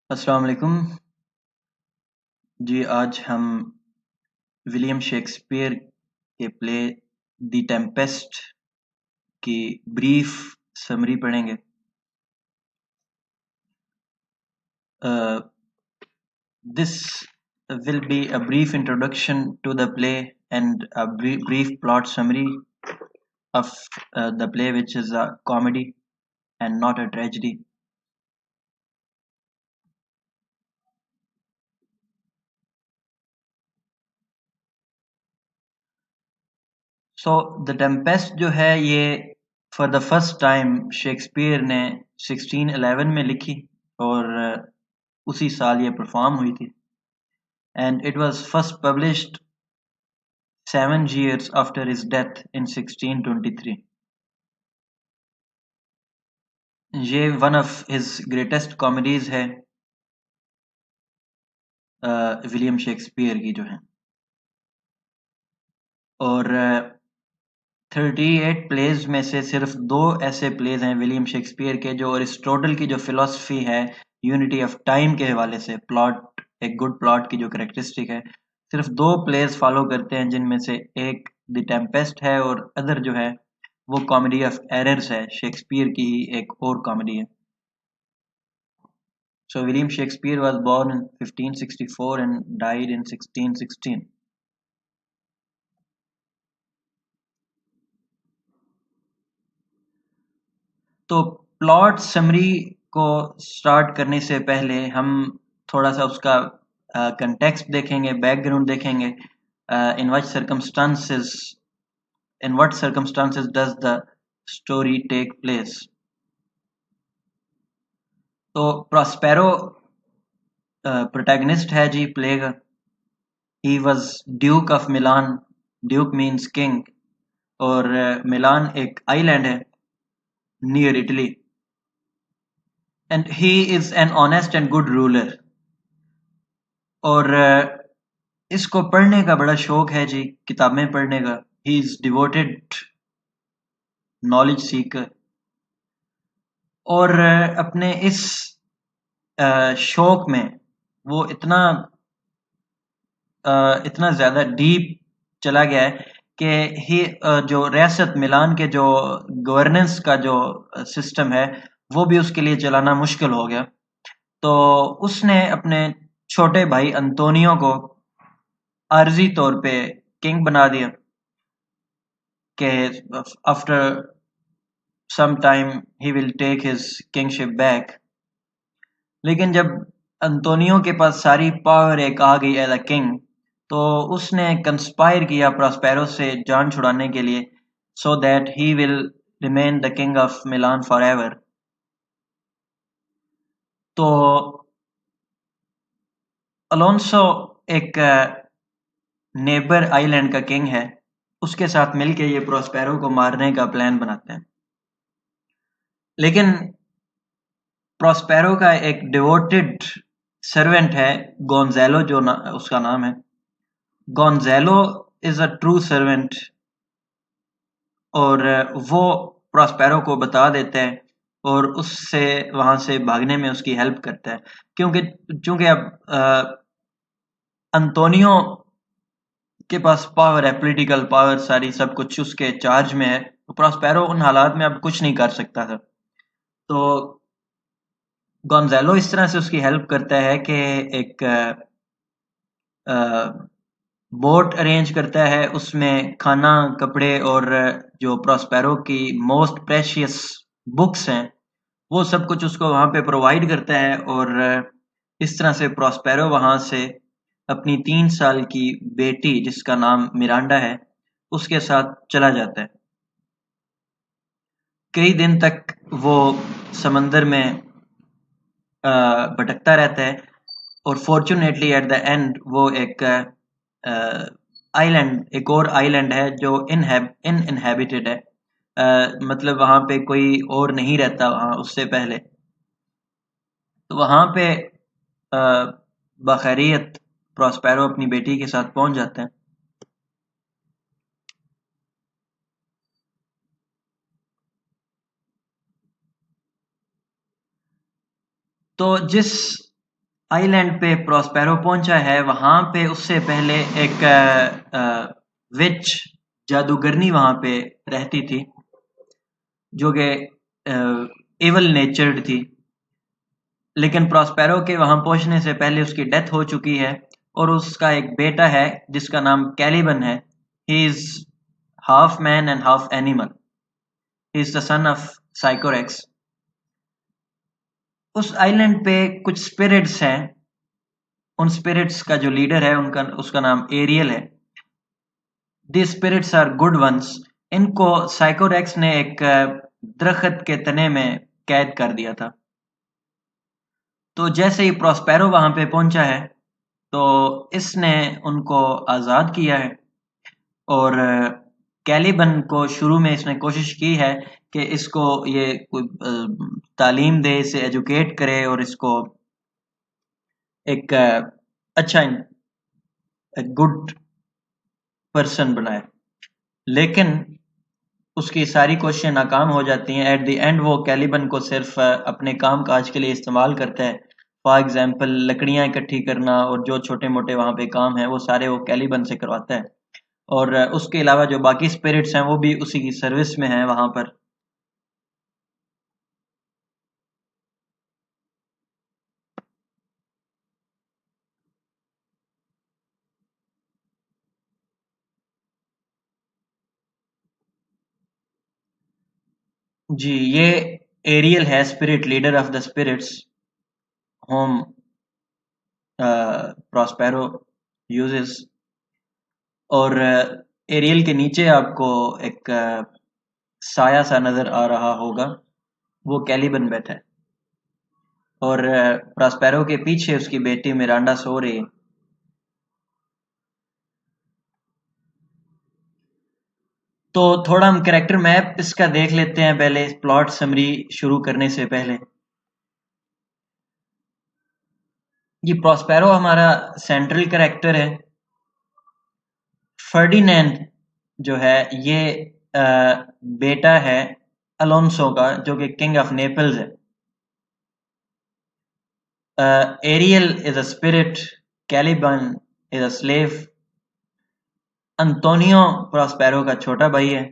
अस्सलाम वालेकुम जी। आज हम विलियम शेक्सपियर के प्ले द टेम्पेस्ट की ब्रीफ समरी पढ़ेंगे। This will be a brief introduction to the play and a brief plot summary of the play, which is a comedy and not a tragedy. So The Tempest जो है ये for the first time Shakespeare ने 1611 में लिखी और उसी साल ये परफॉर्म हुई थी and it was first published 7 years after his death in 1623. ये one of his greatest comedies है विलियम शेक्सपियर की जो है। और 38 प्लेज में से सिर्फ 2 ऐसे प्लेज हैं विलियम शेक्सपियर के जो अरिस्टोटल की जो फिलॉसफी है यूनिटी ऑफ टाइम के हवाले से, प्लॉट, एक गुड प्लॉट की जो करेक्टरिस्टिक है, सिर्फ 2 प्लेज फॉलो करते हैं, जिनमें से एक द टेम्पेस्ट है और अदर जो है वो कॉमेडी ऑफ एरर्स है, शेक्सपियर की ही एक और कॉमेडी है। So William Shakespeare was born in 1564 and died in 1616. तो प्लॉट समरी को स्टार्ट करने से पहले हम थोड़ा सा उसका कंटेक्स्ट देखेंगे, बैकग्राउंड देखेंगे। In what circumstances does the story take place. तो प्रॉस्पेरो प्रोटैगनिस्ट है जी प्ले का। He was Duke of Milan. Duke means king और मिलान एक आइलैंड है near Italy and he is an honest and good ruler. और इसको पढ़ने का बड़ा शौक है जी, किताबें पढ़ने का। He is devoted knowledge Sikar और अपने इस शौक में वो इतना ज़्यादा डीप चला गया है कि ही जो रियासत मिलान के जो गवर्नेंस का जो सिस्टम है वो भी उसके लिए चलाना मुश्किल हो गया। तो उसने अपने छोटे भाई अंतोनियो को आर्जी तौर पे किंग बना दिया कि after some time he will take his kingship back. लेकिन जब अंतोनियो के पास सारी पावर एक आ गई एज अ किंग, तो उसने कंस्पायर किया प्रॉस्पेरो से जान छुड़ाने के लिए, so that he will remain the king of Milan for ever. तो अलोंसो एक नेबर आइलैंड का किंग है, उसके साथ मिलके ये प्रॉस्पेरो को मारने का प्लान बनाते हैं। लेकिन प्रॉस्पेरो का एक डिवोटेड सर्वेंट है गोंज़ेलो, उसका नाम है। गोंज़ेलो इज अ ट्रू सर्वेंट और वो प्रॉस्पेरो को बता देता है और उससे वहां से भागने में उसकी हेल्प करता है, क्योंकि चूंकि अब अंतोनियो के पास पावर है, पॉलिटिकल पावर सारी, सब कुछ उसके चार्ज में है, तो प्रॉस्पेरो उन हालात में अब कुछ नहीं कर सकता था। तो गोंज़ालो इस तरह से उसकी हेल्प करता है कि एक बोट अरेंज करता है, उसमें खाना, कपड़े और जो प्रॉस्पेरो की मोस्ट प्रेशियस बुक्स हैं वो सब कुछ उसको वहाँ पे प्रोवाइड करता है। और इस तरह से प्रॉस्पेरो वहाँ से अपनी 3 साल की बेटी, जिसका नाम मिरांडा है, उसके साथ चला जाता है। कई दिन तक वो समंदर में भटकता रहता है और फॉर्चुनेटली एट द एंड वो एक आइलैंड, एक और आइलैंड है जो इनहेबिटेड है, मतलब वहाँ पे कोई और नहीं रहता वहाँ उससे पहले। तो वहाँ पे बखैरियत प्रॉस्पेरो अपनी बेटी के साथ पहुंच जाते हैं। तो जिस आइलैंड पे प्रॉस्पेरो पहुंचा है, वहां पे उससे पहले एक विच जादूगरनी वहां पे रहती थी, जो कि इवल नेचर्ड थी। लेकिन प्रॉस्पेरो के वहां पहुंचने से पहले उसकी डेथ हो चुकी है, और उसका एक बेटा है जिसका नाम कैलिबन है। He is half man and half animal. He is the son of Sycorax. उस आइलैंड पे कुछ स्पिरिट्स हैं। उन स्पिरिट्स का जो लीडर है उनका उसका नाम एरियल है। The spirit's are good ones. इनको साइकोरेक्स ने एक दरख्त के तने में कैद कर दिया था। तो जैसे ही प्रॉस्पेरो वहां पे पहुंचा है, तो इसने उनको आज़ाद किया है। और कैलिबन को शुरू में इसने कोशिश की है कि इसको ये कोई तालीम दे, इसे एजुकेट करे और इसको एक अच्छा गुड पर्सन बनाए। लेकिन उसकी सारी कोशिशें नाकाम हो जाती हैं। एट द एंड वो कैलिबन को सिर्फ अपने काम काज के लिए इस्तेमाल करता है। फॉर एग्जांपल लकड़ियां इकट्ठी करना और जो छोटे मोटे वहां पे काम है वो सारे वो कैलिबन से करवाता है। और उसके अलावा जो बाकी स्पिरिट्स हैं वो भी उसी की सर्विस में हैं वहां पर। जी, ये एरियल है, spirit leader of the spirits, whom Prospero uses. और एरियल के नीचे आपको एक साया सा नजर आ रहा होगा, वो कैलिबन बैठा है। और प्रॉस्पेरो के पीछे उसकी बेटी मिरांडा सो रही है। तो थोड़ा हम कैरेक्टर मैप इसका देख लेते हैं पहले, प्लॉट समरी शुरू करने से पहले। ये प्रॉस्पेरो हमारा सेंट्रल कैरेक्टर है। फर्डिनेंड जो है ये बेटा है अलोंसो का, जो कि किंग ऑफ नेपल्स है। Ariel is a spirit, Caliban is a slave, Antonio Prospero का छोटा भाई है,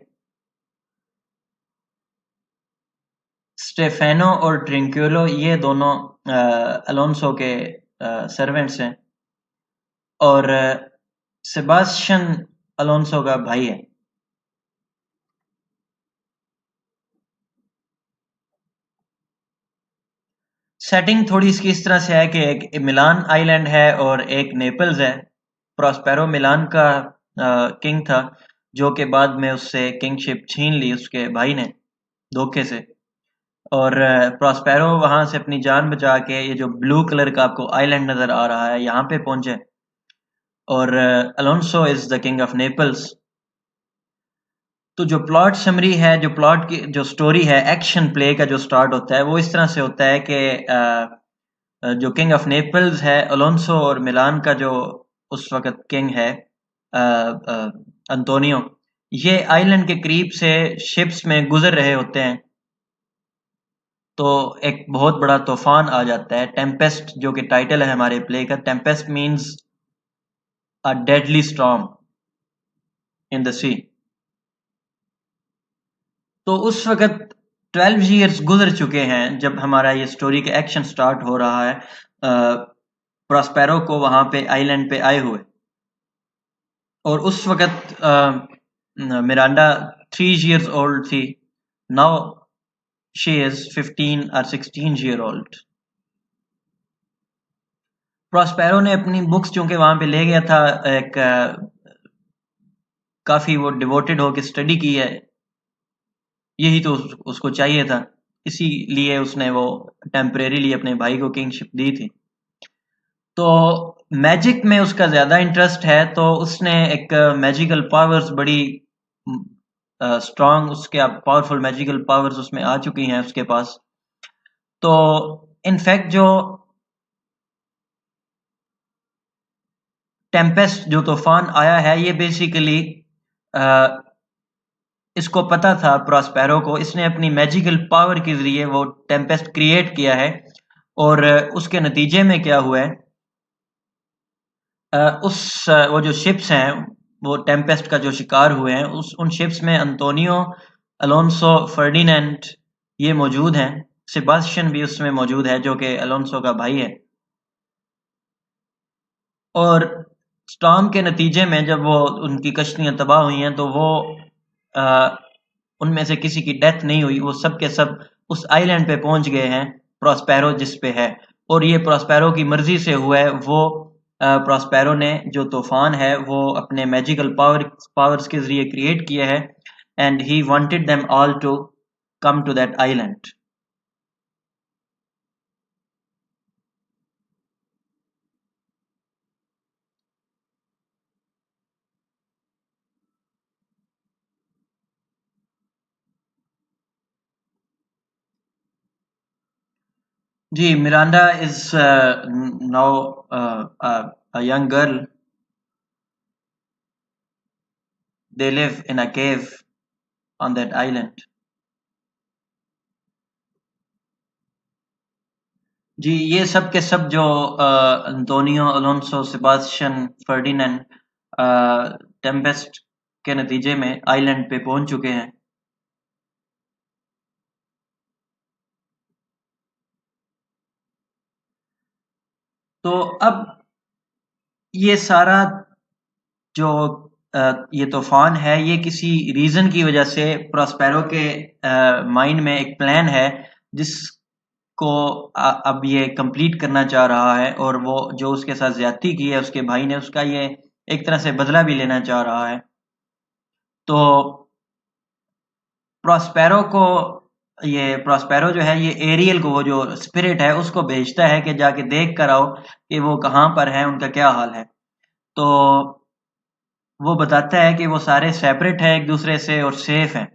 स्टेफेनो और ट्रिंक्यूलो ये दोनों अलोंसो के सर्वेंट्स हैं, और सेबास्टियन अलोंसो का भाई है। सेटिंग थोड़ी इसकी इस तरह से है कि एक मिलान आइलैंड है और एक नेपल्स है। प्रॉस्पेरो मिलान का किंग था, जो कि बाद में उससे किंगशिप छीन ली उसके भाई ने धोखे से। और प्रॉस्पेरो वहां से अपनी जान बचा के ये जो ब्लू कलर का आपको आइलैंड नजर आ रहा है यहाँ पे पहुंचे। और Alonso is the king of Naples. तो जो प्लॉट समरी है, जो प्लॉट की जो स्टोरी है, एक्शन प्ले का जो स्टार्ट होता है वो इस तरह से होता है कि जो किंग ऑफ नेपल्स है अलोंसो, और मिलान का जो उस वक्त किंग है अंतोनियो, ये आइलैंड के करीब से शिप्स में गुजर रहे होते हैं। तो एक बहुत बड़ा तूफान आ जाता है, टेम्पेस्ट, जो कि टाइटल है हमारे प्ले का। Tempest means a deadly storm in the sea. तो उस वक़्त 12 ईयर्स गुज़र चुके हैं जब हमारा ये स्टोरी का एक्शन स्टार्ट हो रहा है, प्रॉस्पेरो को वहाँ पे आइलैंड पे आए हुए। और उस वक़्त मिरांडा 3 ईयर्स ओल्ड थी। नाउ शी इज़ 15 और 16 ईयर ओल्ड। प्रॉस्पेरो ने अपनी बुक्स चूँकि वहाँ पे ले गया था, एक काफ़ी वो डिवोटेड होके स्टडी की है। यही तो उसको चाहिए था, इसीलिए उसने वो टेम्परेरीली अपने भाई को किंगशिप दी थी। तो मैजिक में उसका ज़्यादा इंटरेस्ट है, तो उसने एक मैजिकल पावर्स बड़ी स्ट्रॉन्ग, उसके पावरफुल मैजिकल पावर्स उसमें आ चुकी हैं उसके पास। तो इनफैक्ट जो टेम्पेस्ट, जो तूफान आया है, ये बेसिकली इसको पता था प्रॉस्पेरो को, इसने अपनी मैजिकल पावर के ज़रिए वो टेम्पेस्ट क्रिएट किया है। और उसके नतीजे में क्या हुआ है, वो जो शिप्स हैं, वो टेम्पेस्ट का जो शिकार हुए हैं, उन शिप्स में अंतोनियो, अलोंसो, फर्डिनेंड ये मौजूद हैं। सेबास्टियन भी उसमें मौजूद है जो कि अलोंसो का भाई है। और स्टॉर्म के नतीजे में जब वो उनकी कश्तियां तबाह हुई हैं तो वो अ, उनमें से किसी की डेथ नहीं हुई, वो सब के सब उस आइलैंड पे पहुंच गए हैं, प्रॉस्पेरो जिस पे है। और ये प्रॉस्पेरो की मर्जी से हुआ है। वो प्रॉस्पेरो ने जो तूफान है वो अपने मैजिकल पावर्स के जरिए क्रिएट किया है, and he wanted them all to come to that island. जी, Miranda is now a young girl. They live in a cave on that island. जी, ये सब के सब जो Antonio, Alonso, Sebastian, Ferdinand Tempest के नतीजे में आइलैंड पे पहुंच चुके हैं। तो अब ये सारा जो ये तूफान है, ये किसी रीजन की वजह से प्रॉस्पेरो के माइंड में एक प्लान है जिसको अब ये कंप्लीट करना चाह रहा है, और वो जो उसके साथ ज्यादती की है उसके भाई ने, उसका ये एक तरह से बदला भी लेना चाह रहा है। तो प्रॉस्पेरो को प्रॉस्पेरो जो है, ये एरियल को, वो जो स्पिरिट है, उसको भेजता है कि जाके देख कर आओ कि वो कहाँ पर है, उनका क्या हाल है। तो वो बताता है कि वो सारे सेपरेट हैं एक दूसरे से और सेफ हैं।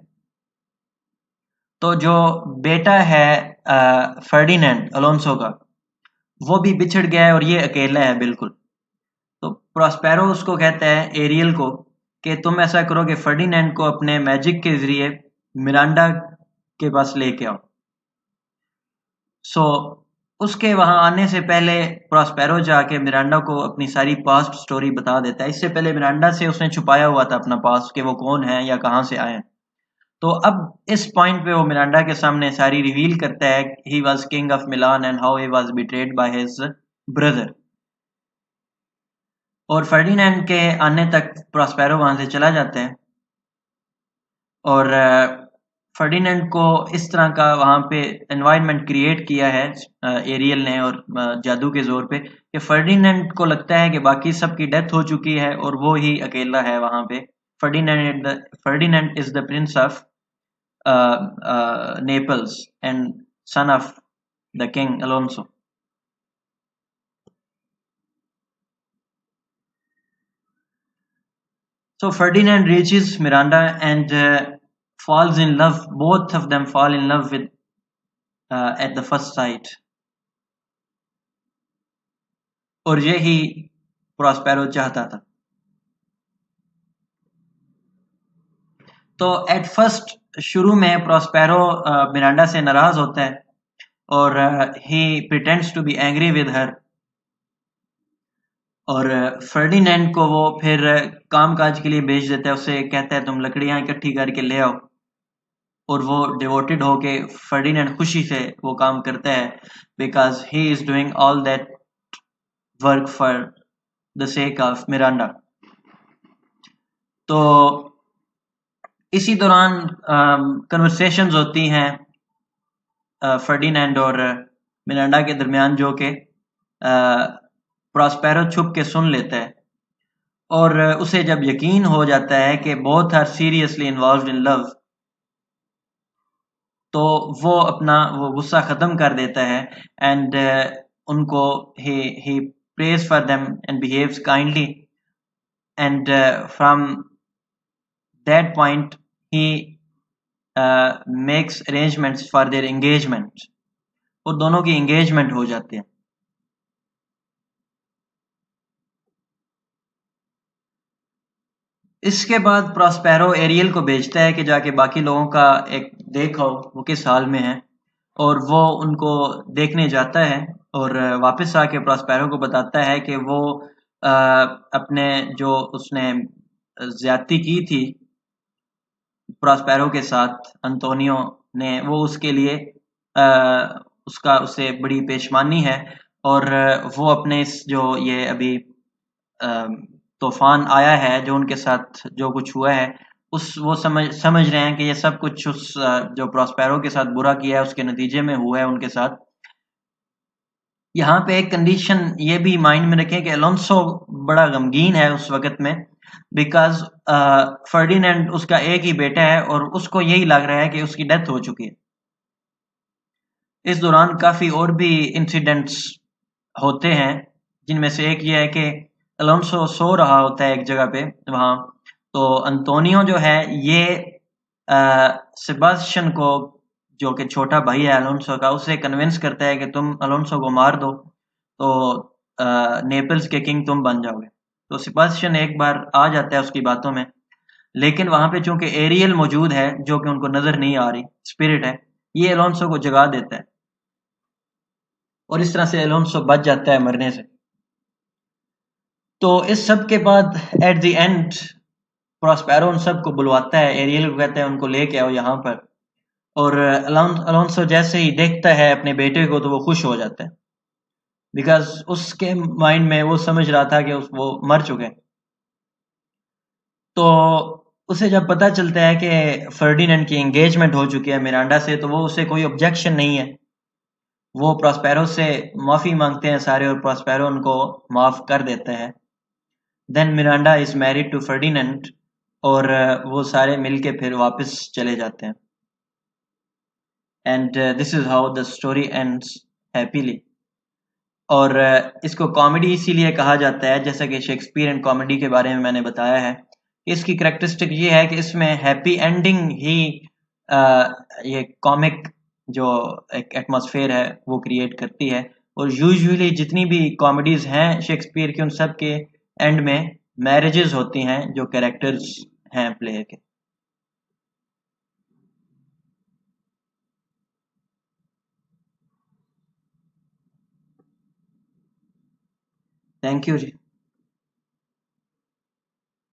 तो जो बेटा है फर्डिनेंड अलोंसो का, वो भी बिछड़ गया है और ये अकेला है बिल्कुल। तो प्रॉस्पेरो उसको कहता है, एरियल को, कि तुम ऐसा करो कि फर्डिनेंड को अपने मैजिक के जरिए मिरांडा के पास लेके आओ। सो उसके वहां आने से पहले प्रॉस्पेरो जाके मिरांडा को अपनी सारी पास्ट स्टोरी बता देता है। इससे पहले मिरांडा से उसने छुपाया हुआ था अपना पास्ट, कि वो कौन है या कहाँ से आए हैं। तो अब इस पॉइंट पे वो मिरांडा के सामने सारी रिवील करता है, he was king of Milan and how he was betrayed by his brother. और फर्डिनेंड के आने तक प्रॉस्पेरो वहां से चला जाता है, और फर्डिनेंड को इस तरह का वहां पे एनवायरनमेंट क्रिएट किया है एरियल ने, और जादू के जोर पे, कि फर्डिनेंड को लगता है कि बाकी सबकी डेथ हो चुकी है और वो ही अकेला है वहां पे। Ferdinand is the Prince of Naples and son of the king Alonso. So Ferdinand reaches Miranda and falls in love. Both of them fall in love with at the first sight. और यही Prospero चाहता था। तो at first शुरू में Prospero Miranda से नाराज होता है, और he pretends to be angry with her. और फर्डिनेंड को वो फिर काम काज के लिए भेज देता है, उसे कहता है तुम लकड़ियां इकट्ठी करके ले आओ। और वो डिवोटेड होके फर्डिनेंड खुशी से वो काम करता है, because he is doing all that work for the sake of Miranda. तो इसी दौरान कन्वर्सेशंस होती हैं फर्डिनेंड और मिरांडा के दरमियान, जो कि प्रॉस्पेरो छुप के सुन लेता है। और उसे जब यकीन हो जाता है कि both are seriously involved in love, तो वो अपना वो गुस्सा खत्म कर देता है, एंड उनको he prays for them and behaves kindly, and from that point he makes arrangements for their engagement, और दोनों की engagement हो जाती है। इसके बाद प्रॉस्पेरो एरियल को भेजता है कि जाके बाकी लोगों का एक देखो वो किस हाल में है। और वो उनको देखने जाता है और वापस आके प्रॉस्पेरो को बताता है कि वो अपने जो उसने ज्यादती की थी प्रॉस्पेरो के साथ अंतोनियो ने, वो उसके लिए उसका उससे बड़ी पेशमानी है। और वो अपने इस जो ये अभी तूफान आया है, जो उनके साथ जो कुछ हुआ है, उस वो समझ रहे हैं कि ये सब कुछ उस जो प्रॉस्पेरो के साथ बुरा किया है उसके नतीजे में हुआ है उनके साथ। यहाँ पे एक कंडीशन ये भी माइंड में रखें कि अलोंसो बड़ा गमगीन है उस वक्त में, बिकॉज फर्डिनेंड उसका एक ही बेटा है और उसको यही लग रहा है कि उसकी डेथ हो चुकी है। इस दौरान काफी और भी इंसिडेंट्स होते हैं, जिनमें से एक ये है कि अलोंसो सो रहा होता है एक जगह पे वहां, तो अंतोनियो जो है ये सेबास्टियन को, जो कि छोटा भाई है अलोंसो का, उसे कन्विंस करता है कि तुम अलोंसो को मार दो तो नेपल्स के किंग तुम बन जाओगे। तो सेबास्टियन एक बार आ जाता है उसकी बातों में, लेकिन वहां पे चूंकि एरियल मौजूद है जो कि उनको नजर नहीं आ रही, स्पिरिट है, ये अलोंसो को जगा देता है और इस तरह से अलोंसो बच जाता है मरने से। तो इस सब के बाद एट द एंड प्रॉस्पेरो उन सबको बुलवाता है, एरियल को कहता है उनको लेके आओ यहाँ पर। और अलोंसो जैसे ही देखता है अपने बेटे को तो वो खुश हो जाता है, बिकॉज उसके माइंड में वो समझ रहा था कि वो मर चुके हैं। तो उसे जब पता चलता है कि फर्डिनेंड की एंगेजमेंट हो चुकी है मिरांडा से, तो वो उसे कोई ऑब्जेक्शन नहीं है। वो प्रॉस्पेरो से माफी मांगते हैं सारे और प्रॉस्पेरो उनको माफ कर देते हैं। Then Miranda is married to Ferdinand और वो सारे मिलके फिर वापस चले जाते हैं। And this is how the story ends happily. और इसको कॉमेडी इसीलिए कहा जाता है, जैसा कि शेक्सपियर एंड कॉमेडी के बारे में मैंने बताया है। इसकी करेक्टरिस्टिक ये है कि इसमें हैप्पी एंडिंग ही ये कॉमिक जो एक एटमॉस्फेयर है वो क्रिएट करती है। और यूजुअली जितनी भी कॉमेडीज हैं शेक्सपियर की, उन सब के एंड में मैरिजेस होती हैं जो कैरेक्टर्स हैं प्ले के। Thank you ji.